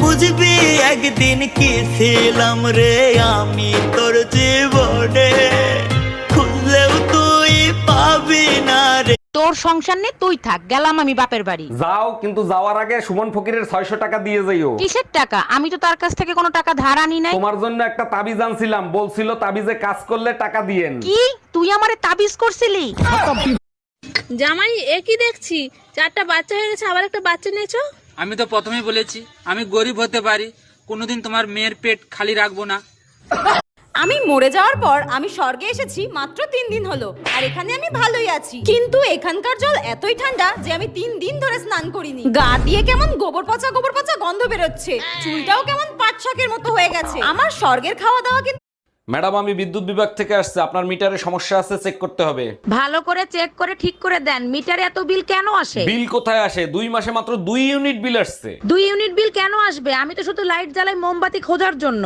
বুঝবি একদিন কি ছিলাম রে আমি তোর জীবনে, খুঁজলেও তুই পাবি না রে। তোর সংসার নে তুই থাক, গেলাম আমি বাপের বাড়ি। যাও, কিন্তু যাওয়ার আগে সুমন ফকিরের 600 টাকা দিয়ে যাইও। কিসের টাকা? আমি তো তার কাছ থেকে কোনো টাকা ধার আনি নাই। তোমার জন্য একটা তাবিজ আনছিলাম, বলছিল তাবিজে কাজ করলে টাকা দিয়েন। কি তুই আমারে তাবিজ করছিলি? জামাই একই দেখছি, 4টা বাচ্চা হয়ে গেছে, আবার একটা বাচ্চা নিয়েছো। আমি তো প্রথমেই বলেছি আমি গরিব হতে পারি, কোনোদিন তোমার মেয়ের পেট খালি রাখবো না। আমি মরে যাওয়ার পর আমি স্বর্গে এসেছি মাত্র 3 দিন হলো, আর এখানে আমি ভালোই আছি, কিন্তু এখানকার জল এতই ঠান্ডা যে আমি 3 দিন ধরে স্নান করিনি। গা দিয়ে কেমন গোবর পচা গন্ধ বেরোচ্ছে, চুলটাও কেমন পাট শাকের মতো হয়ে গেছে। আমার স্বর্গের খাওয়া দাওয়া কিন্তু। ম্যাডাম, আমি বিদ্যুৎ বিভাগ থেকে আসছে, আপনার মিটারে সমস্যা আছে, চেক করতে হবে। ভালো করে চেক করে ঠিক করে দেন। মিটারে এত বিল কেন আসে? বিল কোথায় আসে? 2 মাসে মাত্র 2 ইউনিট বিল আসছে। 2 ইউনিট বিল কেন আসবে? আমি তো শুধু লাইট জ্বালাই মোমবাতি খোঁজার জন্য।